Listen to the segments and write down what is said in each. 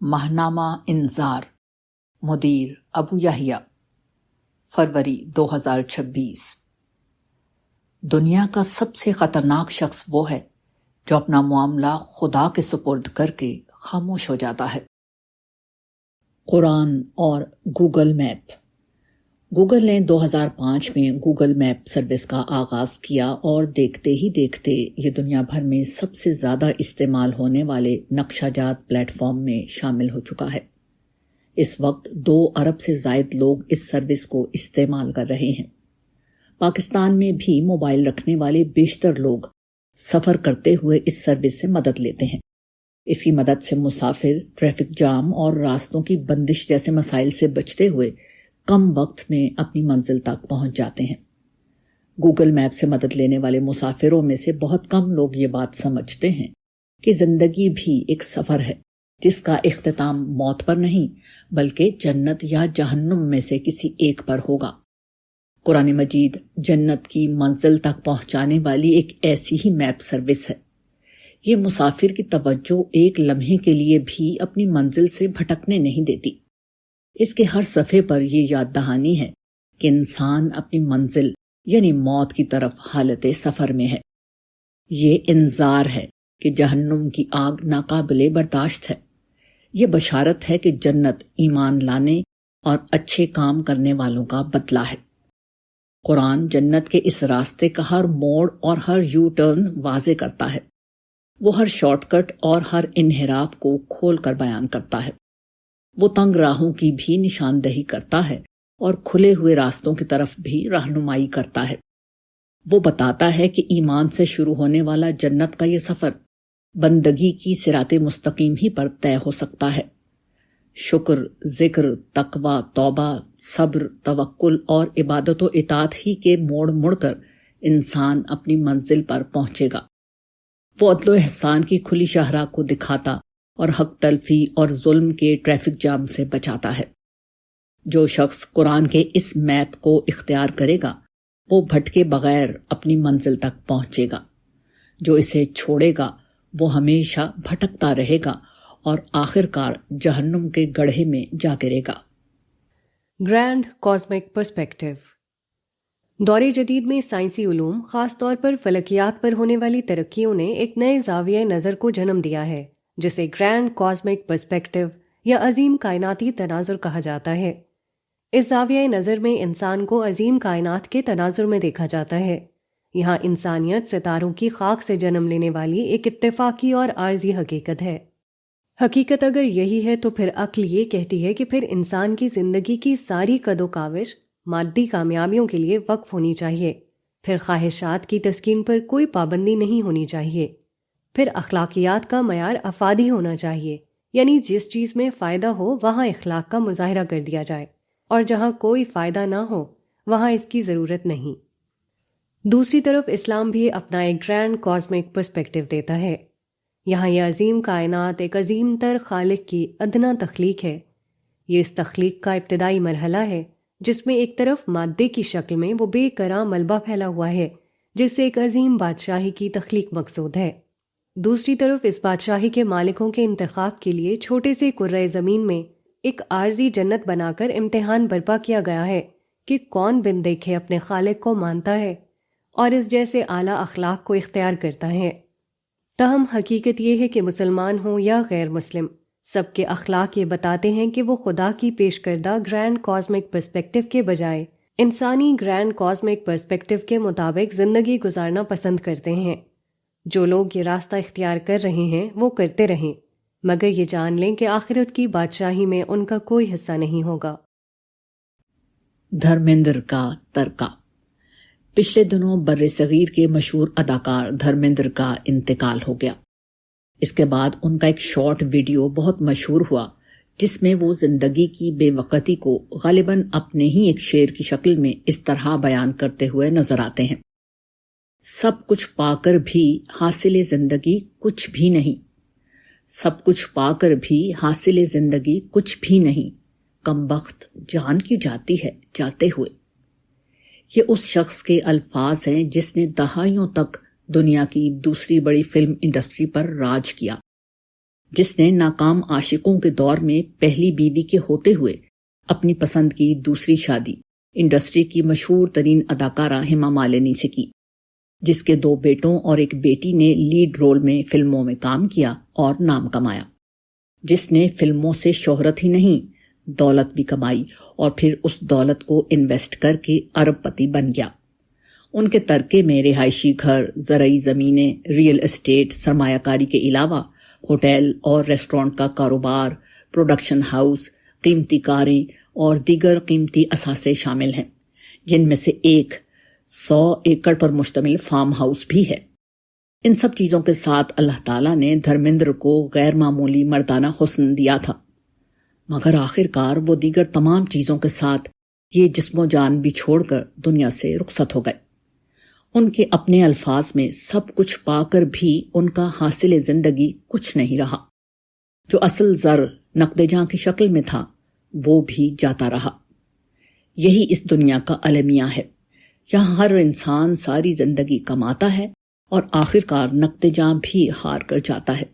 ماہنامہ انذار، مدیر ابو یحییٰ، فروری 2026۔ دنیا کا سب سے خطرناک شخص وہ ہے جو اپنا معاملہ خدا کے سپرد کر کے خاموش ہو جاتا ہے۔ قرآن اور گوگل میپ۔ گوگل نے 2005 میں گوگل میپ سروس کا آغاز کیا اور دیکھتے ہی دیکھتے یہ دنیا بھر میں سب سے زیادہ استعمال ہونے والے نقشہ جات پلیٹ فارم میں شامل ہو چکا ہے۔ اس وقت 2 ارب سے زائد لوگ اس سروس کو استعمال کر رہے ہیں۔ پاکستان میں بھی موبائل رکھنے والے بیشتر لوگ سفر کرتے ہوئے اس سروس سے مدد لیتے ہیں۔ اس کی مدد سے مسافر ٹریفک جام اور راستوں کی بندش جیسے مسائل سے بچتے ہوئے کم وقت میں اپنی منزل تک پہنچ جاتے ہیں۔ گوگل میپ سے مدد لینے والے مسافروں میں سے بہت کم لوگ یہ بات سمجھتے ہیں کہ زندگی بھی ایک سفر ہے جس کا اختتام موت پر نہیں بلکہ جنت یا جہنم میں سے کسی ایک پر ہوگا۔ قرآن مجید جنت کی منزل تک پہنچانے والی ایک ایسی ہی میپ سروس ہے۔ یہ مسافر کی توجہ ایک لمحے کے لیے بھی اپنی منزل سے بھٹکنے نہیں دیتی۔ اس کے ہر صفحے پر یہ یاد دہانی ہے کہ انسان اپنی منزل یعنی موت کی طرف حالت سفر میں ہے۔ یہ انذار ہے کہ جہنم کی آگ ناقابل برداشت ہے۔ یہ بشارت ہے کہ جنت ایمان لانے اور اچھے کام کرنے والوں کا بدلہ ہے۔ قرآن جنت کے اس راستے کا ہر موڑ اور ہر یو ٹرن واضح کرتا ہے۔ وہ ہر شارٹ کٹ اور ہر انحراف کو کھول کر بیان کرتا ہے۔ وہ تنگ راہوں کی بھی نشاندہی کرتا ہے اور کھلے ہوئے راستوں کی طرف بھی رہنمائی کرتا ہے۔ وہ بتاتا ہے کہ ایمان سے شروع ہونے والا جنت کا یہ سفر بندگی کی صراط مستقیم ہی پر طے ہو سکتا ہے۔ شکر، ذکر، تقوی، توبہ، صبر، توکل اور عبادت و اطاعت ہی کے موڑ مڑ کر انسان اپنی منزل پر پہنچے گا۔ وہ عدل و احسان کی کھلی شاہراہ کو دکھاتا اور حق تلفی اور ظلم کے ٹریفک جام سے بچاتا ہے۔ جو شخص قرآن کے اس میپ کو اختیار کرے گا وہ بھٹکے بغیر اپنی منزل تک پہنچے گا۔ جو اسے چھوڑے گا وہ ہمیشہ بھٹکتا رہے گا اور آخر کار جہنم کے گڑھے میں جا گرے گا۔ Grand cosmic perspective. دور جدید میں سائنسی علوم، خاص طور پر فلکیات پر ہونے والی ترقیوں نے ایک نئے زاویہ نظر کو جنم دیا ہے جسے گرینڈ کاسمک پرسپیکٹو یا عظیم کائناتی تناظر کہا جاتا ہے۔ اس زاویہ نظر میں انسان کو عظیم کائنات کے تناظر میں دیکھا جاتا ہے۔ یہاں انسانیت ستاروں کی خاک سے جنم لینے والی ایک اتفاقی اور عارضی حقیقت ہے۔ حقیقت اگر یہی ہے تو پھر عقل یہ کہتی ہے کہ پھر انسان کی زندگی کی ساری قد و کاوش مادی کامیابیوں کے لیے وقف ہونی چاہیے، پھر خواہشات کی تسکین پر کوئی پابندی نہیں ہونی چاہیے، پھر اخلاقیات کا معیار افادی ہونا چاہیے، یعنی جس چیز میں فائدہ ہو وہاں اخلاق کا مظاہرہ کر دیا جائے اور جہاں کوئی فائدہ نہ ہو وہاں اس کی ضرورت نہیں۔ دوسری طرف اسلام بھی اپنا ایک گرینڈ کاسمک پرسپیکٹو دیتا ہے۔ یہاں یہ عظیم کائنات ایک عظیم تر خالق کی ادنا تخلیق ہے۔ یہ اس تخلیق کا ابتدائی مرحلہ ہے جس میں ایک طرف مادے کی شکل میں وہ بے کراں ملبہ پھیلا ہوا ہے جس سے ایک عظیم بادشاہی کی تخلیق مقصود ہے۔ دوسری طرف اس بادشاہی کے مالکوں کے انتخاب کے لیے چھوٹے سے کرۂ زمین میں ایک عارضی جنت بنا کر امتحان برپا کیا گیا ہے کہ کون بن دیکھے اپنے خالق کو مانتا ہے اور اس جیسے اعلیٰ اخلاق کو اختیار کرتا ہے۔ تاہم حقیقت یہ ہے کہ مسلمان ہوں یا غیر مسلم، سب کے اخلاق یہ بتاتے ہیں کہ وہ خدا کی پیش کردہ گرینڈ کاسمک پرسپیکٹو کے بجائے انسانی گرینڈ کاسمک پرسپیکٹو کے مطابق زندگی گزارنا پسند کرتے ہیں۔ جو لوگ یہ راستہ اختیار کر رہے ہیں وہ کرتے رہیں، مگر یہ جان لیں کہ آخرت کی بادشاہی میں ان کا کوئی حصہ نہیں ہوگا۔ دھرمیندر کا ترکہ۔ پچھلے دنوں بر صغیر کے مشہور اداکار دھرمیندر کا انتقال ہو گیا۔ اس کے بعد ان کا ایک شارٹ ویڈیو بہت مشہور ہوا جس میں وہ زندگی کی بے وقتی کو غالباً اپنے ہی ایک شعر کی شکل میں اس طرح بیان کرتے ہوئے نظر آتے ہیں: سب کچھ پا کر بھی حاصل زندگی کچھ بھی نہیں، سب کچھ پا کر بھی حاصل زندگی کچھ بھی نہیں، کمبخت جان کیوں جاتی ہے جاتے ہوئے۔ یہ اس شخص کے الفاظ ہیں جس نے دہائیوں تک دنیا کی دوسری بڑی فلم انڈسٹری پر راج کیا۔ جس نے ناکام عاشقوں کے دور میں پہلی بیوی کے ہوتے ہوئے اپنی پسند کی دوسری شادی انڈسٹری کی مشہور ترین اداکارہ ہیما مالنی سے کی، جس کے 2 بیٹوں اور ایک بیٹی نے لیڈ رول میں فلموں میں کام کیا اور نام کمایا، جس نے فلموں سے شہرت ہی نہیں دولت بھی کمائی اور پھر اس دولت کو انویسٹ کر کے ارب پتی بن گیا۔ ان کے ترکے میں رہائشی گھر، زرعی زمینیں، ریئل اسٹیٹ سرمایہ کاری کے علاوہ ہوٹل اور ریسٹورانٹ کا کاروبار، پروڈکشن ہاؤس، قیمتی کاریں اور دیگر قیمتی اثاثے شامل ہیں، جن میں سے ایک 100 ایکڑ پر مشتمل فارم ہاؤس بھی ہے۔ ان سب چیزوں کے ساتھ اللہ تعالیٰ نے دھرمیندر کو غیر معمولی مردانہ حسن دیا تھا، مگر آخر کار وہ دیگر تمام چیزوں کے ساتھ یہ جسم و جان بھی چھوڑ کر دنیا سے رخصت ہو گئے۔ ان کے اپنے الفاظ میں سب کچھ پا کر بھی ان کا حاصل زندگی کچھ نہیں رہا۔ جو اصل زر نقد جاں کی شکل میں تھا وہ بھی جاتا رہا۔ یہی اس دنیا کا المیہ ہے، یہاں ہر انسان ساری زندگی کماتا ہے اور آخر کار نقد جاں بھی ہار کر جاتا ہے،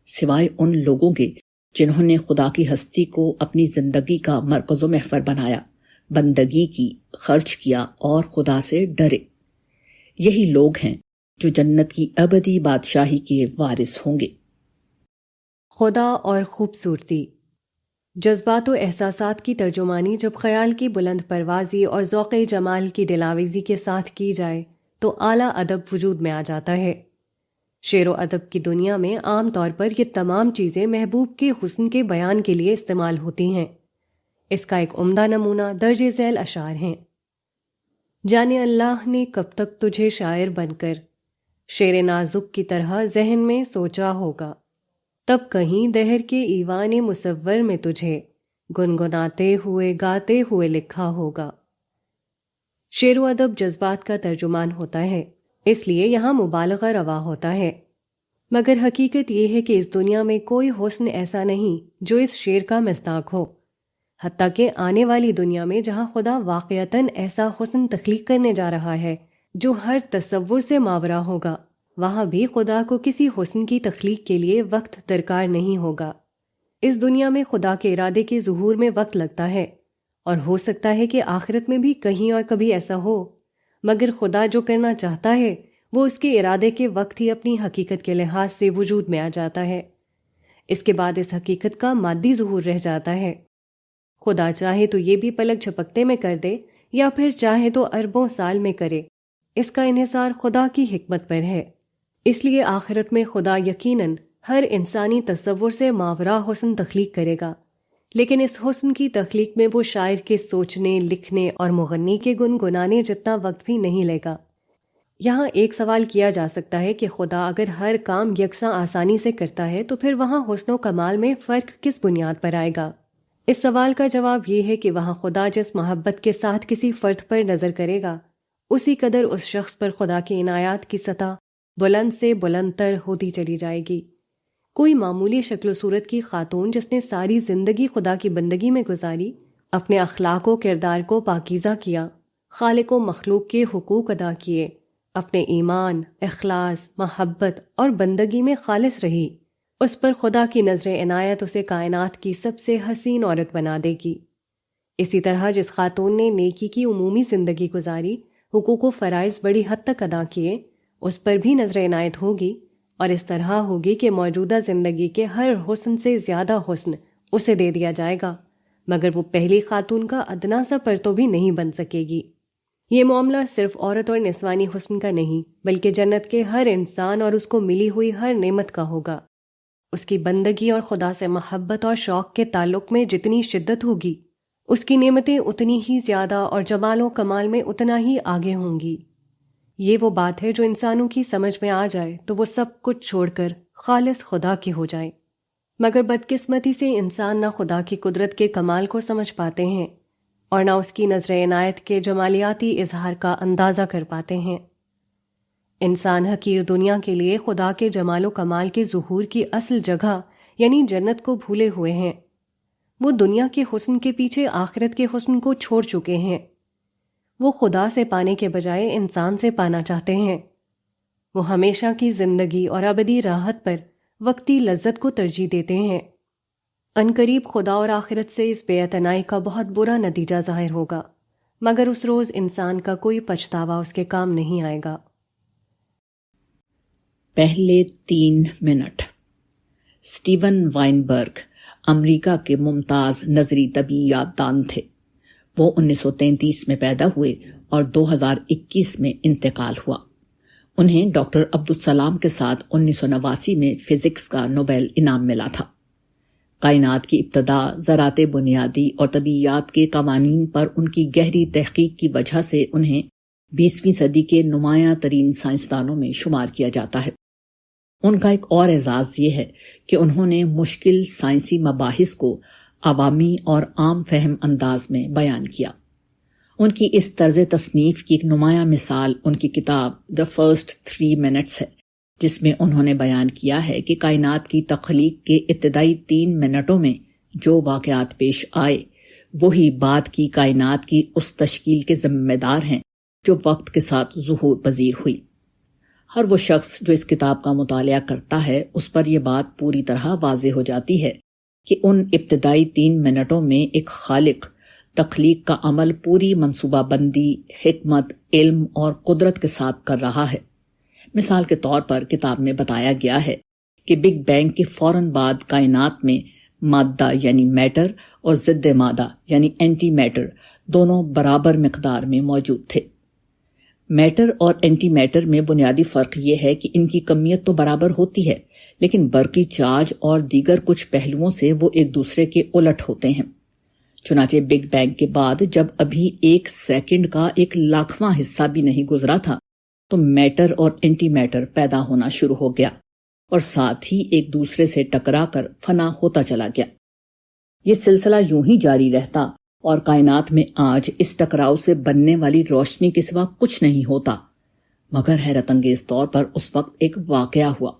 سوائے ان لوگوں کے جنہوں نے خدا کی ہستی کو اپنی زندگی کا مرکز و محور بنایا، بندگی کی، خرچ کیا اور خدا سے ڈرے۔ یہی لوگ ہیں جو جنت کی ابدی بادشاہی کے وارث ہوں گے۔ خدا اور خوبصورتی، جذبات و احساسات کی ترجمانی جب خیال کی بلند پروازی اور ذوق جمال کی دلاویزی کے ساتھ کی جائے تو اعلیٰ ادب وجود میں آ جاتا ہے۔ شعر و ادب کی دنیا میں عام طور پر یہ تمام چیزیں محبوب کے حسن کے بیان کے لیے استعمال ہوتی ہیں۔ اس کا ایک عمدہ نمونہ درج ذیل اشعار ہیں۔ جانے اللہ نے کب تک تجھے شاعر بن کر شعر نازک کی طرح ذہن میں سوچا ہوگا، تب کہیں دہر کے ایوان مصور میں تجھے گنگناتے ہوئے گاتے ہوئے لکھا ہوگا۔ شعر و ادب جذبات کا ترجمان ہوتا ہے، اس لیے یہاں مبالغہ روا ہوتا ہے، مگر حقیقت یہ ہے کہ اس دنیا میں کوئی حسن ایسا نہیں جو اس شعر کا مصداق ہو، حتیٰ کہ آنے والی دنیا میں جہاں خدا واقعتاً ایسا حسن تخلیق کرنے جا رہا ہے جو ہر تصور سے ماورا ہوگا، وہاں بھی خدا کو کسی حسن کی تخلیق کے لیے وقت درکار نہیں ہوگا۔ اس دنیا میں خدا کے ارادے کے ظہور میں وقت لگتا ہے، اور ہو سکتا ہے کہ آخرت میں بھی کہیں اور کبھی ایسا ہو، مگر خدا جو کرنا چاہتا ہے وہ اس کے ارادے کے وقت ہی اپنی حقیقت کے لحاظ سے وجود میں آ جاتا ہے۔ اس کے بعد اس حقیقت کا مادی ظہور رہ جاتا ہے۔ خدا چاہے تو یہ بھی پلک جھپکتے میں کر دے، یا پھر چاہے تو اربوں سال میں کرے، اس کا انحصار خدا کی حکمت پر ہے۔ اس لیے آخرت میں خدا یقیناً ہر انسانی تصور سے ماورا حسن تخلیق کرے گا، لیکن اس حسن کی تخلیق میں وہ شاعر کے سوچنے، لکھنے اور مغنی کے گنگنانے جتنا وقت بھی نہیں لے گا۔ یہاں ایک سوال کیا جا سکتا ہے کہ خدا اگر ہر کام یکساں آسانی سے کرتا ہے تو پھر وہاں حسن و کمال میں فرق کس بنیاد پر آئے گا؟ اس سوال کا جواب یہ ہے کہ وہاں خدا جس محبت کے ساتھ کسی فرد پر نظر کرے گا، اسی قدر اس شخص پر خدا کی عنایات کی سطح بلند سے بلند تر ہوتی چلی جائے گی۔ کوئی معمولی شکل و صورت کی خاتون جس نے ساری زندگی خدا کی بندگی میں گزاری، اپنے اخلاق و کردار کو پاکیزہ کیا، خالق و مخلوق کے حقوق ادا کیے، اپنے ایمان، اخلاص، محبت اور بندگی میں خالص رہی، اس پر خدا کی نظر عنایت اسے کائنات کی سب سے حسین عورت بنا دے گی۔ اسی طرح جس خاتون نے نیکی کی عمومی زندگی گزاری، حقوق و فرائض بڑی حد تک ادا کیے، اس پر بھی نظر عنایت ہوگی، اور اس طرح ہوگی کہ موجودہ زندگی کے ہر حسن سے زیادہ حسن اسے دے دیا جائے گا، مگر وہ پہلی خاتون کا ادنا سا پرتو بھی نہیں بن سکے گی۔ یہ معاملہ صرف عورت اور نسوانی حسن کا نہیں، بلکہ جنت کے ہر انسان اور اس کو ملی ہوئی ہر نعمت کا ہوگا۔ اس کی بندگی اور خدا سے محبت اور شوق کے تعلق میں جتنی شدت ہوگی، اس کی نعمتیں اتنی ہی زیادہ اور جمال و کمال میں اتنا ہی آگے ہوں گی۔ یہ وہ بات ہے جو انسانوں کی سمجھ میں آ جائے تو وہ سب کچھ چھوڑ کر خالص خدا کے ہو جائے، مگر بدقسمتی سے انسان نہ خدا کی قدرت کے کمال کو سمجھ پاتے ہیں اور نہ اس کی نظر عنایت کے جمالیاتی اظہار کا اندازہ کر پاتے ہیں۔ انسان حقیر دنیا کے لیے خدا کے جمال و کمال کے ظہور کی اصل جگہ یعنی جنت کو بھولے ہوئے ہیں۔ وہ دنیا کے حسن کے پیچھے آخرت کے حسن کو چھوڑ چکے ہیں۔ وہ خدا سے پانے کے بجائے انسان سے پانا چاہتے ہیں۔ وہ ہمیشہ کی زندگی اور ابدی راحت پر وقتی لذت کو ترجیح دیتے ہیں۔ عنقریب خدا اور آخرت سے اس بے اعتنائی کا بہت برا نتیجہ ظاہر ہوگا، مگر اس روز انسان کا کوئی پچھتاوا اس کے کام نہیں آئے گا۔ پہلے 3 منٹ۔ اسٹیون وائنبرگ امریکہ کے ممتاز نظری طبیعیات دان تھے۔ وہ 1933 میں پیدا ہوئے اور 2021 میں انتقال ہوا۔ انہیں ڈاکٹر عبدالسلام کے ساتھ 1989 میں فزکس کا نوبل انعام ملا تھا۔ کائنات کی ابتدا، ذرات بنیادی اور طبیعیات کے قوانین پر ان کی گہری تحقیق کی وجہ سے انہیں 20ویں صدی کے نمایاں ترین سائنسدانوں میں شمار کیا جاتا ہے۔ ان کا ایک اور اعزاز یہ ہے کہ انہوں نے مشکل سائنسی مباحث کو عوامی اور عام فہم انداز میں بیان کیا۔ ان کی اس طرز تصنیف کی ایک نمایاں مثال ان کی کتاب The First 3 Minutes ہے، جس میں انہوں نے بیان کیا ہے کہ کائنات کی تخلیق کے ابتدائی 3 منٹوں میں جو واقعات پیش آئے وہی بعد کی کائنات کی اس تشکیل کے ذمہ دار ہیں جو وقت کے ساتھ ظہور پذیر ہوئی۔ ہر وہ شخص جو اس کتاب کا مطالعہ کرتا ہے اس پر یہ بات پوری طرح واضح ہو جاتی ہے کہ ان ابتدائی 3 منٹوں میں ایک خالق تخلیق کا عمل پوری منصوبہ بندی، حکمت، علم اور قدرت کے ساتھ کر رہا ہے۔ مثال کے طور پر کتاب میں بتایا گیا ہے کہ بگ بینگ کے فوراً بعد کائنات میں مادہ یعنی میٹر اور ضد مادہ یعنی اینٹی میٹر دونوں برابر مقدار میں موجود تھے۔ میٹر اور اینٹی میٹر میں بنیادی فرق یہ ہے کہ ان کی کمیت تو برابر ہوتی ہے، لیکن برقی چارج اور دیگر کچھ پہلوؤں سے وہ ایک دوسرے کے الٹ ہوتے ہیں۔ چنانچہ بگ بینگ کے بعد جب ابھی 1 سیکنڈ کا 1,00,000واں حصہ بھی نہیں گزرا تھا تو میٹر اور اینٹی میٹر پیدا ہونا شروع ہو گیا اور ساتھ ہی ایک دوسرے سے ٹکرا کر فنا ہوتا چلا گیا۔ یہ سلسلہ یوں ہی جاری رہتا اور کائنات میں آج اس ٹکراؤ سے بننے والی روشنی کے سوا کچھ نہیں ہوتا، مگر حیرت انگیز طور پر اس وقت ایک واقعہ ہوا۔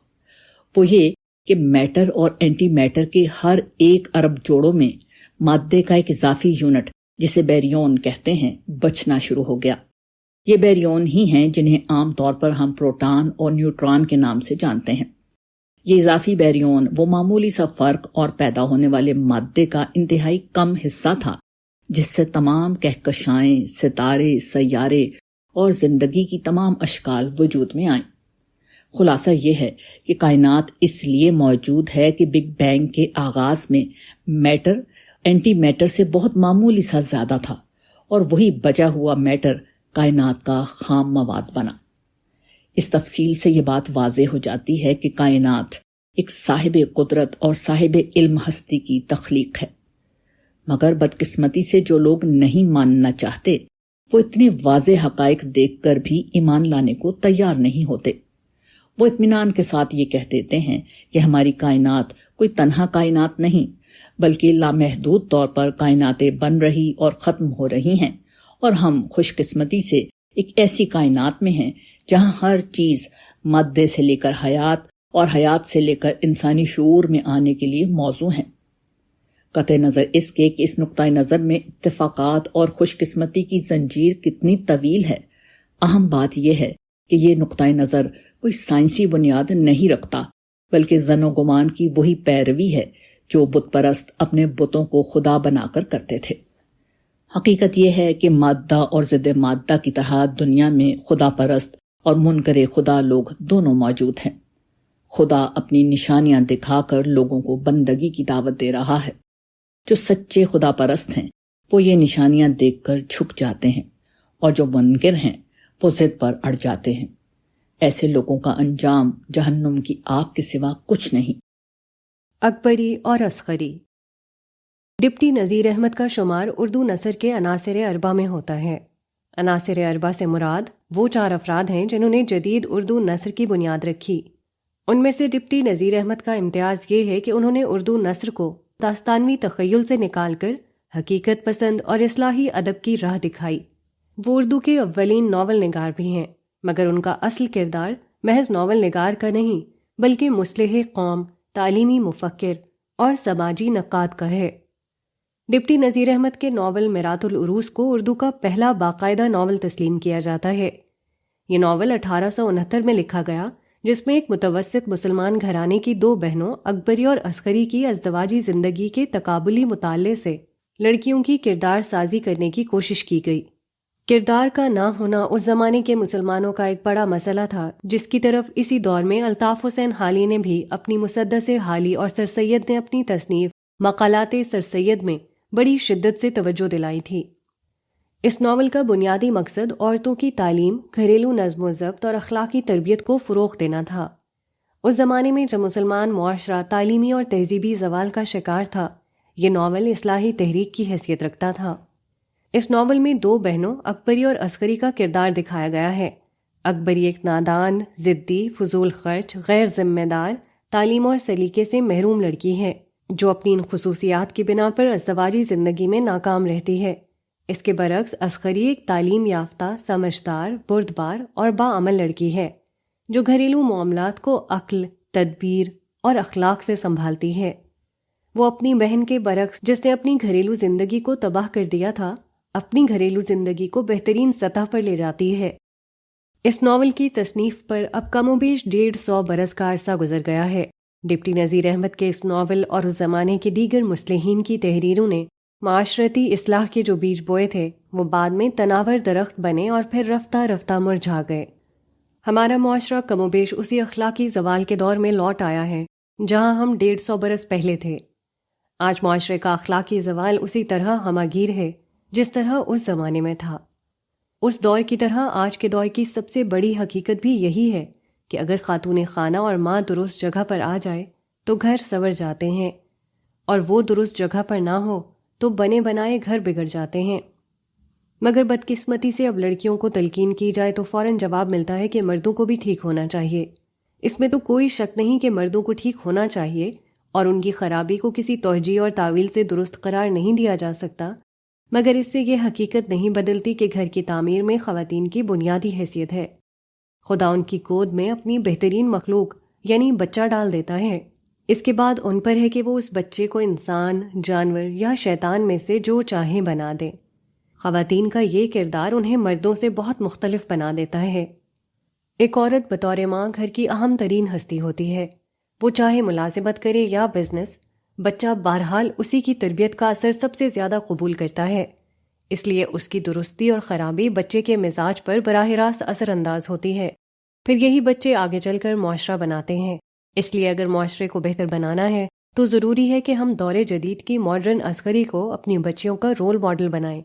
وہ یہ کہ میٹر اور اینٹی میٹر کے ہر 1 ارب جوڑوں میں مادے کا ایک اضافی یونٹ جسے بیریون کہتے ہیں بچنا شروع ہو گیا۔ یہ بیریون ہی ہیں جنہیں عام طور پر ہم پروٹان اور نیوٹران کے نام سے جانتے ہیں۔ یہ اضافی بیریون وہ معمولی سا فرق اور پیدا ہونے والے مادے کا انتہائی کم حصہ تھا جس سے تمام کہکشائیں، ستارے، سیارے اور زندگی کی تمام اشکال وجود میں آئیں۔ خلاصہ یہ ہے کہ کائنات اس لیے موجود ہے کہ بگ بینگ کے آغاز میں میٹر اینٹی میٹر سے بہت معمولی سا زیادہ تھا اور وہی بچا ہوا میٹر کائنات کا خام مواد بنا۔ اس تفصیل سے یہ بات واضح ہو جاتی ہے کہ کائنات ایک صاحب قدرت اور صاحب علم ہستی کی تخلیق ہے، مگر بدقسمتی سے جو لوگ نہیں ماننا چاہتے وہ اتنے واضح حقائق دیکھ کر بھی ایمان لانے کو تیار نہیں ہوتے۔ وہ اطمینان کے ساتھ یہ کہہ دیتے ہیں کہ ہماری کائنات کوئی تنہا کائنات نہیں بلکہ لامحدود طور پر کائناتیں بن رہی اور ختم ہو رہی ہیں، اور ہم خوش قسمتی سے ایک ایسی کائنات میں ہیں جہاں ہر چیز مادے سے لے کر حیات اور حیات سے لے کر انسانی شعور میں آنے کے لیے موزوں ہیں۔ قطع نظر اس کے کہ اس نقطۂ نظر میں اتفاقات اور خوش قسمتی کی زنجیر کتنی طویل ہے، اہم بات یہ ہے کہ یہ نقطۂ نظر کوئی سائنسی بنیاد نہیں رکھتا بلکہ ظن و گمان کی وہی پیروی ہے جو بت پرست اپنے بتوں کو خدا بنا کر کرتے تھے۔ حقیقت یہ ہے کہ مادہ اور ضد مادہ کی طرح دنیا میں خدا پرست اور منکر خدا لوگ دونوں موجود ہیں۔ خدا اپنی نشانیاں دکھا کر لوگوں کو بندگی کی دعوت دے رہا ہے۔ جو سچے خدا پرست ہیں وہ یہ نشانیاں دیکھ کر جھک جاتے ہیں، اور جو منکر ہیں وہ ضد پر اڑ جاتے ہیں۔ ایسے لوگوں کا انجام جہنم کی آگ کے سوا کچھ نہیں۔ اکبری اور اصغری۔ ڈپٹی نذیر احمد کا شمار اردو نثر کے عناصر اربع میں ہوتا ہے۔ عناصر اربع سے مراد وہ 4 افراد ہیں جنہوں نے جدید اردو نثر کی بنیاد رکھی۔ ان میں سے ڈپٹی نذیر احمد کا امتیاز یہ ہے کہ انہوں نے اردو نثر کو داستانوی تخیل سے نکال کر حقیقت پسند اور اصلاحی ادب کی راہ دکھائی۔ وہ اردو کے اولین ناول نگار بھی ہیں، مگر ان کا اصل کردار محض ناول نگار کا نہیں بلکہ مصلح قوم، تعلیمی مفکر اور سماجی نقاد کا ہے۔ ڈپٹی نذیر احمد کے ناول میرات العروس کو اردو کا پہلا باقاعدہ ناول تسلیم کیا جاتا ہے۔ یہ ناول 1869 میں لکھا گیا جس میں ایک متوسط مسلمان گھرانے کی 2 بہنوں اکبری اور عسکری کی ازدواجی زندگی کے تقابلی مطالعے سے لڑکیوں کی کردار سازی کرنے کی کوشش کی گئی۔ کردار کا نہ ہونا اس زمانے کے مسلمانوں کا ایک بڑا مسئلہ تھا، جس کی طرف اسی دور میں الطاف حسین حالی نے بھی اپنی مسدس حالی اور سر سید نے اپنی تصنیف مقالات سر سید میں بڑی شدت سے توجہ دلائی تھی۔ اس ناول کا بنیادی مقصد عورتوں کی تعلیم، گھریلو نظم و ضبط اور اخلاقی تربیت کو فروغ دینا تھا۔ اس زمانے میں جب مسلمان معاشرہ تعلیمی اور تہذیبی زوال کا شکار تھا، یہ ناول اصلاحی تحریک کی حیثیت رکھتا تھا۔ اس ناول میں 2 بہنوں اکبری اور عسکری کا کردار دکھایا گیا ہے۔ اکبری ایک نادان، ضدی، فضول خرچ، غیر ذمہ دار، تعلیم اور سلیقے سے محروم لڑکی ہے جو اپنی ان خصوصیات کی بنا پر ازدواجی زندگی میں ناکام رہتی ہے۔ اس کے برعکس عسکری ایک تعلیم یافتہ، سمجھدار، بردبار اور باعمل لڑکی ہے جو گھریلو معاملات کو عقل، تدبیر اور اخلاق سے سنبھالتی ہے۔ وہ اپنی بہن کے برعکس، جس نے اپنی گھریلو زندگی کو تباہ کر دیا تھا، اپنی گھریلو زندگی کو بہترین سطح پر لے جاتی ہے۔ اس ناول کی تصنیف پر اب کم و بیش 150 برس کا عرصہ گزر گیا ہے۔ ڈپٹی نذیر احمد کے اس ناول اور اس زمانے کے دیگر مصلحین کی تحریروں نے معاشرتی اصلاح کے جو بیج بوئے تھے، وہ بعد میں تناور درخت بنے اور پھر رفتہ رفتہ مرجھا گئے۔ ہمارا معاشرہ کم و بیش اسی اخلاقی زوال کے دور میں لوٹ آیا ہے جہاں ہم 150 برس پہلے تھے۔ آج معاشرے کا اخلاقی زوال اسی طرح ہماگیر ہے جس طرح اس زمانے میں تھا۔ اس دور کی طرح آج کے دور کی سب سے بڑی حقیقت بھی یہی ہے کہ اگر خاتون خانہ اور ماں درست جگہ پر آ جائے تو گھر سنور جاتے ہیں، اور وہ درست جگہ پر نہ ہو تو بنے بنائے گھر بگڑ جاتے ہیں۔ مگر بدقسمتی سے اب لڑکیوں کو تلقین کی جائے تو فوراً جواب ملتا ہے کہ مردوں کو بھی ٹھیک ہونا چاہیے۔ اس میں تو کوئی شک نہیں کہ مردوں کو ٹھیک ہونا چاہیے اور ان کی خرابی کو کسی توجیہ اور تعویل سے درست قرار نہیں دیا جا سکتا، مگر اس سے یہ حقیقت نہیں بدلتی کہ گھر کی تعمیر میں خواتین کی بنیادی حیثیت ہے۔ خدا ان کی گود میں اپنی بہترین مخلوق یعنی بچہ ڈال دیتا ہے، اس کے بعد ان پر ہے کہ وہ اس بچے کو انسان، جانور یا شیطان میں سے جو چاہیں بنا دیں۔ خواتین کا یہ کردار انہیں مردوں سے بہت مختلف بنا دیتا ہے۔ ایک عورت بطور ماں گھر کی اہم ترین ہستی ہوتی ہے، وہ چاہے ملازمت کرے یا بزنس، بچہ بہرحال اسی کی تربیت کا اثر سب سے زیادہ قبول کرتا ہے، اس لیے اس کی درستی اور خرابی بچے کے مزاج پر براہ راست اثر انداز ہوتی ہے۔ پھر یہی بچے آگے چل کر معاشرہ بناتے ہیں۔ اس لیے اگر معاشرے کو بہتر بنانا ہے تو ضروری ہے کہ ہم دور جدید کی ماڈرن عسکری کو اپنی بچیوں کا رول ماڈل بنائیں،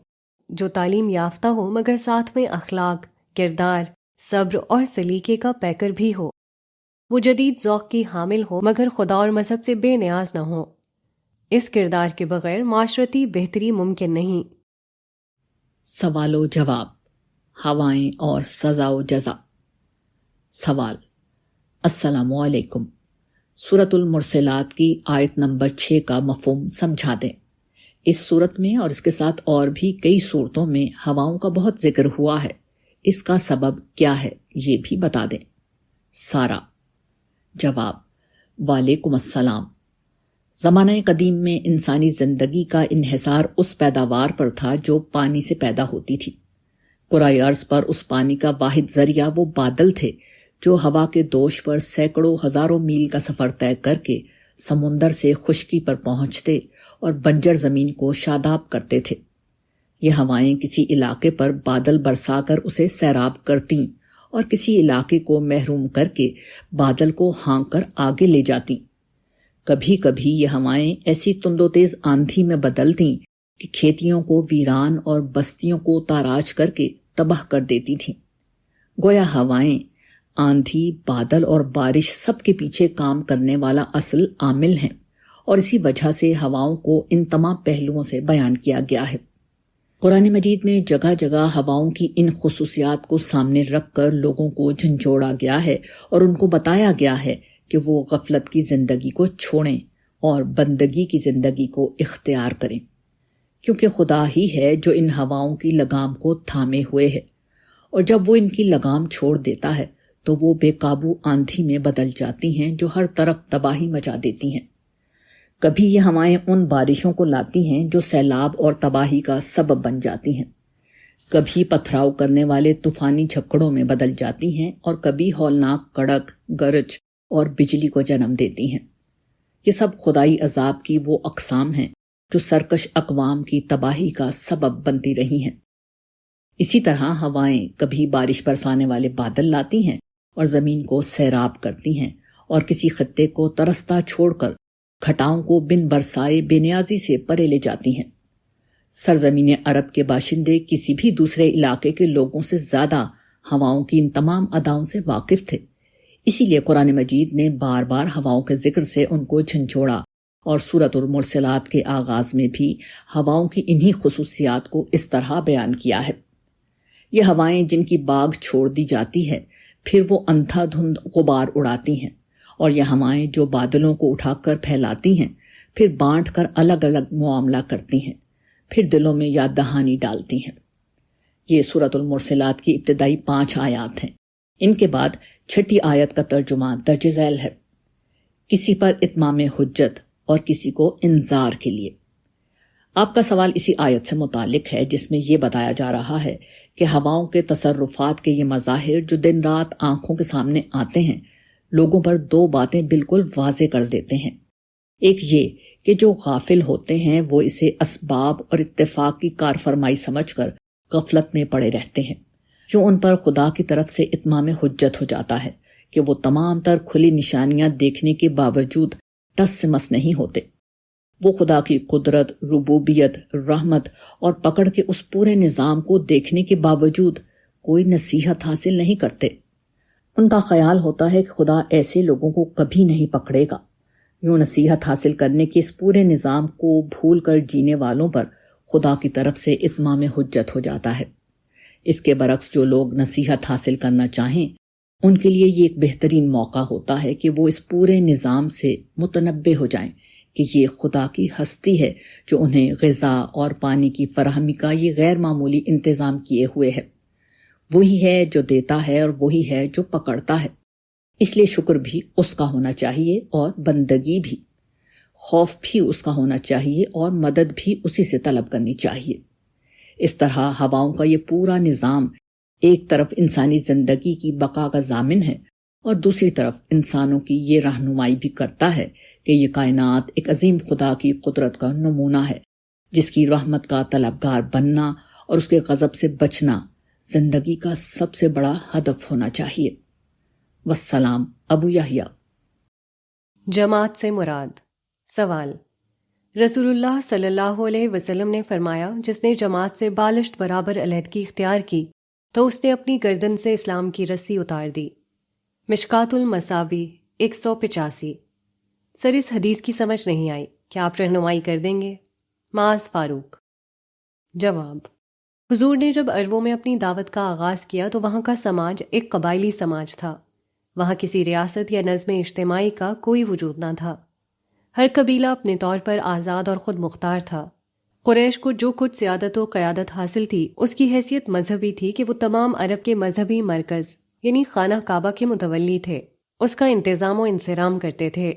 جو تعلیم یافتہ ہو مگر ساتھ میں اخلاق، کردار، صبر اور سلیقے کا پیکر بھی ہو۔ وہ جدید ذوق کی حامل ہو مگر خدا اور مذہب سے بے نیاز نہ ہو۔ اس کردار کے بغیر معاشرتی بہتری ممکن نہیں۔ سوال و جواب، ہوائیں اور سزا و جزا۔ سوال: السلام علیکم، سورۃ المرسلات کی آیت نمبر 6 کا مفہوم سمجھا دیں۔ اس سورت میں اور اس کے ساتھ اور بھی کئی سورتوں میں ہواؤں کا بہت ذکر ہوا ہے، اس کا سبب کیا ہے یہ بھی بتا دیں۔ سارا: جواب: وعلیکم السلام۔ زمانہ قدیم میں انسانی زندگی کا انحصار اس پیداوار پر تھا جو پانی سے پیدا ہوتی تھی۔ کرۂ ارض پر اس پانی کا واحد ذریعہ وہ بادل تھے جو ہوا کے دوش پر سینکڑوں ہزاروں میل کا سفر طے کر کے سمندر سے خشکی پر پہنچتے اور بنجر زمین کو شاداب کرتے تھے۔ یہ ہوائیں کسی علاقے پر بادل برسا کر اسے سیراب کرتیں اور کسی علاقے کو محروم کر کے بادل کو ہانک کر آگے لے جاتیں۔ کبھی کبھی یہ ہوائیں ایسی تند و تیز آندھی میں بدلتیں کہ کھیتیوں کو ویران اور بستیوں کو تاراج کر کے تباہ کر دیتی تھیں۔ گویا ہوائیں، آندھی، بادل اور بارش سب کے پیچھے کام کرنے والا اصل عامل ہیں، اور اسی وجہ سے ہواؤں کو ان تمام پہلوؤں سے بیان کیا گیا ہے۔ قرآن مجید میں جگہ جگہ ہواؤں کی ان خصوصیات کو سامنے رکھ کر لوگوں کو جھنجھوڑا گیا ہے اور ان کو بتایا گیا ہے کہ وہ غفلت کی زندگی کو چھوڑیں اور بندگی کی زندگی کو اختیار کریں، کیونکہ خدا ہی ہے جو ان ہواؤں کی لگام کو تھامے ہوئے ہے، اور جب وہ ان کی لگام چھوڑ دیتا ہے تو وہ بے قابو آندھی میں بدل جاتی ہیں جو ہر طرف تباہی مچا دیتی ہیں۔ کبھی یہ ہوائیں ان بارشوں کو لاتی ہیں جو سیلاب اور تباہی کا سبب بن جاتی ہیں، کبھی پتھراؤ کرنے والے طوفانی جھکڑوں میں بدل جاتی ہیں اور کبھی ہولناک کڑک، گرج اور بجلی کو جنم دیتی ہیں۔ یہ سب خدائی عذاب کی وہ اقسام ہیں جو سرکش اقوام کی تباہی کا سبب بنتی رہی ہیں۔ اسی طرح ہوائیں کبھی بارش برسانے والے بادل لاتی ہیں اور زمین کو سیراب کرتی ہیں، اور کسی خطے کو ترستا چھوڑ کر گھٹاؤں کو بن برسائے بے نیازی سے پرے لے جاتی ہیں۔ سرزمین عرب کے باشندے کسی بھی دوسرے علاقے کے لوگوں سے زیادہ ہواؤں کی ان تمام اداؤں سے واقف تھے، اسی لیے قرآن مجید نے بار بار ہواؤں کے ذکر سے ان کو جھنجھوڑا، اور سورۃ المرسلات کے آغاز میں بھی ہواؤں کی انہی خصوصیات کو اس طرح بیان کیا ہے۔ یہ ہوائیں جن کی باغ چھوڑ دی جاتی ہے، پھر وہ اندھا دھند غبار اڑاتی ہیں، اور یہ ہوائیں جو بادلوں کو اٹھا کر پھیلاتی ہیں، پھر بانٹ کر الگ الگ معاملہ کرتی ہیں، پھر دلوں میں یاد دہانی ڈالتی ہیں۔ یہ سورۃ المرسلات کی ابتدائی 5 آیات ہیں۔ ان کے بعد 6 آیت کا ترجمہ درج ذیل ہے، کسی پر اتمام حجت اور کسی کو انذار کے لیے۔ آپ کا سوال اسی آیت سے متعلق ہے جس میں یہ بتایا جا رہا ہے کہ ہواؤں کے تصرفات کے یہ مظاہر جو دن رات آنکھوں کے سامنے آتے ہیں، لوگوں پر 2 باتیں بالکل واضح کر دیتے ہیں۔ ایک یہ کہ جو غافل ہوتے ہیں وہ اسے اسباب اور اتفاق کی کارفرمائی سمجھ کر غفلت میں پڑے رہتے ہیں، جو ان پر خدا کی طرف سے اتمام حجت ہو جاتا ہے کہ وہ تمام تر کھلی نشانیاں دیکھنے کے باوجود ٹس سے مس نہیں ہوتے۔ وہ خدا کی قدرت، ربوبیت، رحمت اور پکڑ کے اس پورے نظام کو دیکھنے کے باوجود کوئی نصیحت حاصل نہیں کرتے۔ ان کا خیال ہوتا ہے کہ خدا ایسے لوگوں کو کبھی نہیں پکڑے گا۔ یوں نصیحت حاصل کرنے کے اس پورے نظام کو بھول کر جینے والوں پر خدا کی طرف سے اتمام حجت ہو جاتا ہے۔ اس کے برعکس جو لوگ نصیحت حاصل کرنا چاہیں، ان کے لیے یہ ایک بہترین موقع ہوتا ہے کہ وہ اس پورے نظام سے متنبہ ہو جائیں کہ یہ خدا کی ہستی ہے جو انہیں غذا اور پانی کی فراہمی کا یہ غیر معمولی انتظام کیے ہوئے ہے۔ وہی ہے جو دیتا ہے اور وہی ہے جو پکڑتا ہے، اس لیے شکر بھی اس کا ہونا چاہیے اور بندگی بھی، خوف بھی اس کا ہونا چاہیے اور مدد بھی اسی سے طلب کرنی چاہیے۔ اس طرح ہواؤں کا یہ پورا نظام ایک طرف انسانی زندگی کی بقا کا ضامن ہے، اور دوسری طرف انسانوں کی یہ رہنمائی بھی کرتا ہے کہ یہ کائنات ایک عظیم خدا کی قدرت کا نمونہ ہے، جس کی رحمت کا طلبگار بننا اور اس کے غضب سے بچنا زندگی کا سب سے بڑا ہدف ہونا چاہیے۔ والسلام ابو یحییٰ۔ جماعت سے مراد۔ سوال: رسول اللہ صلی اللہ علیہ وسلم نے فرمایا، جس نے جماعت سے بالشت برابر علیحدگی اختیار کی تو اس نے اپنی گردن سے اسلام کی رسی اتار دی۔ مشکات المصابیح 185۔ سر اس حدیث کی سمجھ نہیں آئی، کیا آپ رہنمائی کر دیں گے؟ معاذ فاروق۔ جواب: حضور نے جب عربوں میں اپنی دعوت کا آغاز کیا تو وہاں کا سماج ایک قبائلی سماج تھا۔ وہاں کسی ریاست یا نظم اجتماعی کا کوئی وجود نہ تھا۔ ہر قبیلہ اپنے طور پر آزاد اور خود مختار تھا۔ قریش کو جو کچھ سیادت و قیادت حاصل تھی اس کی حیثیت مذہبی تھی کہ وہ تمام عرب کے مذہبی مرکز یعنی خانہ کعبہ کے متولی تھے، اس کا انتظام و انصرام کرتے تھے۔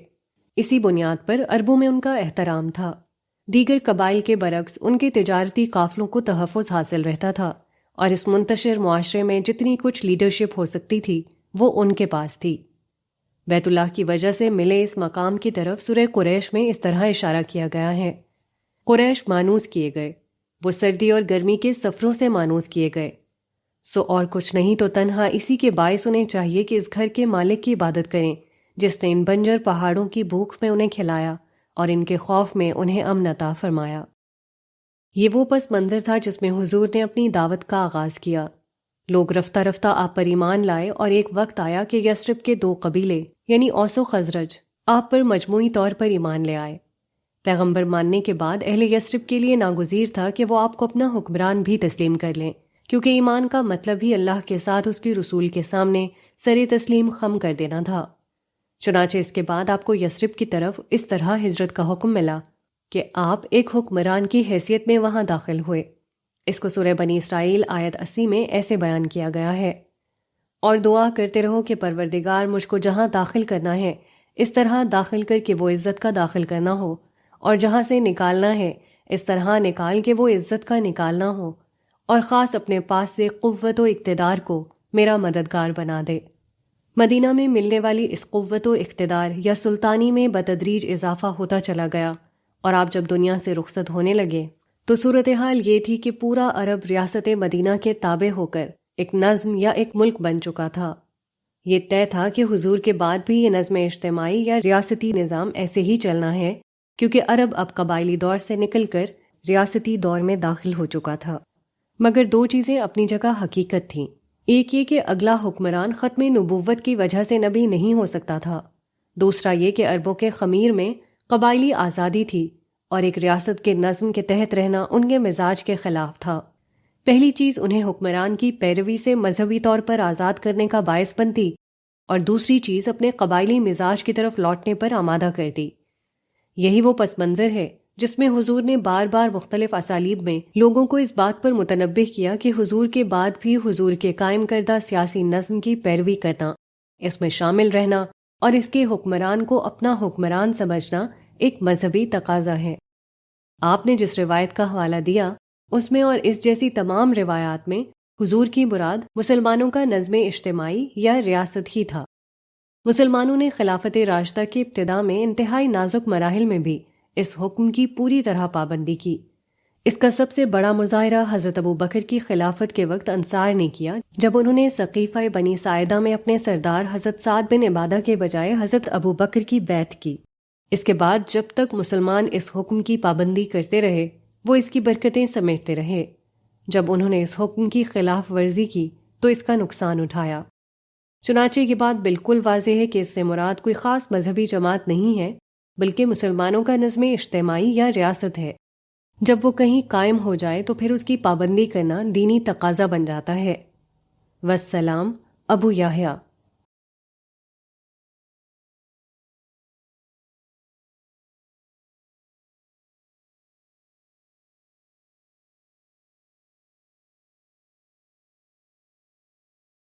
اسی بنیاد پر عربوں میں ان کا احترام تھا۔ دیگر قبائل کے برعکس ان کے تجارتی قافلوں کو تحفظ حاصل رہتا تھا، اور اس منتشر معاشرے میں جتنی کچھ لیڈرشپ ہو سکتی تھی وہ ان کے پاس تھی۔ بیت اللہ کی وجہ سے ملے اس مقام کی طرف سورہ قریش میں اس طرح اشارہ کیا گیا ہے: قریش مانوس کیے گئے، وہ سردی اور گرمی کے سفروں سے مانوس کیے گئے، سو اور کچھ نہیں تو تنہا اسی کے باعث انہیں چاہیے کہ اس گھر کے مالک کی عبادت کریں جس نے ان بنجر پہاڑوں کی بھوک میں انہیں کھلایا اور ان کے خوف میں انہیں امن عطا فرمایا۔ یہ وہ پس منظر تھا جس میں حضور نے اپنی دعوت کا آغاز کیا۔ لوگ رفتہ رفتہ آپ پر ایمان لائے، اور ایک وقت آیا کہ یثرب کے 2 قبیلے یعنی اوس و خزرج آپ پر مجموعی طور پر ایمان لے آئے۔ پیغمبر ماننے کے بعد اہل یثرب کے لیے ناگزیر تھا کہ وہ آپ کو اپنا حکمران بھی تسلیم کر لیں، کیونکہ ایمان کا مطلب ہی اللہ کے ساتھ اس کے رسول کے سامنے سر تسلیم خم کر دینا تھا۔ چنانچہ اس کے بعد آپ کو یثرب کی طرف اس طرح ہجرت کا حکم ملا کہ آپ ایک حکمران کی حیثیت میں وہاں داخل ہوئے۔ اس کو سورہ بنی اسرائیل آیت 80 میں ایسے بیان کیا گیا ہے: اور دعا کرتے رہو کہ پروردگار مجھ کو جہاں داخل کرنا ہے اس طرح داخل کر کے وہ عزت کا داخل کرنا ہو، اور جہاں سے نکالنا ہے اس طرح نکال کے وہ عزت کا نکالنا ہو، اور خاص اپنے پاس سے قوت و اقتدار کو میرا مددگار بنا دے۔ مدینہ میں ملنے والی اس قوت و اقتدار یا سلطانی میں بتدریج اضافہ ہوتا چلا گیا، اور آپ جب دنیا سے رخصت ہونے لگے تو صورتحال یہ تھی کہ پورا عرب ریاست مدینہ کے تابع ہو کر ایک نظم یا ایک ملک بن چکا تھا۔ یہ طے تھا کہ حضور کے بعد بھی یہ نظم اجتماعی یا ریاستی نظام ایسے ہی چلنا ہے، کیونکہ عرب اب قبائلی دور سے نکل کر ریاستی دور میں داخل ہو چکا تھا۔ مگر دو چیزیں اپنی جگہ حقیقت تھیں۔ ایک یہ کہ اگلا حکمران ختم نبوت کی وجہ سے نبی نہیں ہو سکتا تھا، دوسرا یہ کہ عربوں کے خمیر میں قبائلی آزادی تھی اور ایک ریاست کے نظم کے تحت رہنا ان کے مزاج کے خلاف تھا۔ پہلی چیز انہیں حکمران کی پیروی سے مذہبی طور پر آزاد کرنے کا باعث بنتی، اور دوسری چیز اپنے قبائلی مزاج کی طرف لوٹنے پر آمادہ کرتی۔ یہی وہ پس منظر ہے جس میں حضور نے بار بار مختلف اسالیب میں لوگوں کو اس بات پر متنبہ کیا کہ حضور کے بعد بھی حضور کے قائم کردہ سیاسی نظم کی پیروی کرنا، اس میں شامل رہنا اور اس کے حکمران کو اپنا حکمران سمجھنا ایک مذہبی تقاضا ہے۔ آپ نے جس روایت کا حوالہ دیا اس میں اور اس جیسی تمام روایات میں حضور کی مراد مسلمانوں کا نظم اجتماعی یا ریاست ہی تھا۔ مسلمانوں نے خلافت راشدہ کی ابتدا میں انتہائی نازک مراحل میں بھی اس حکم کی پوری طرح پابندی کی۔ اس کا سب سے بڑا مظاہرہ حضرت ابوبکر کی خلافت کے وقت انصار نے کیا، جب انہوں نے سقیفہ بنی ساعدہ میں اپنے سردار حضرت سعد بن عبادہ کے بجائے حضرت ابوبکر کی بیعت کی۔ اس کے بعد جب تک مسلمان اس حکم کی پابندی کرتے رہے، وہ اس کی برکتیں سمیٹتے رہے۔ جب انہوں نے اس حکم کی خلاف ورزی کی تو اس کا نقصان اٹھایا۔ چنانچہ یہ بات بالکل واضح ہے کہ اس سے مراد کوئی خاص مذہبی جماعت نہیں ہے، بلکہ مسلمانوں کا نظم اجتماعی یا ریاست ہے۔ جب وہ کہیں قائم ہو جائے تو پھر اس کی پابندی کرنا دینی تقاضا بن جاتا ہے۔ والسلام ابو یحییٰ۔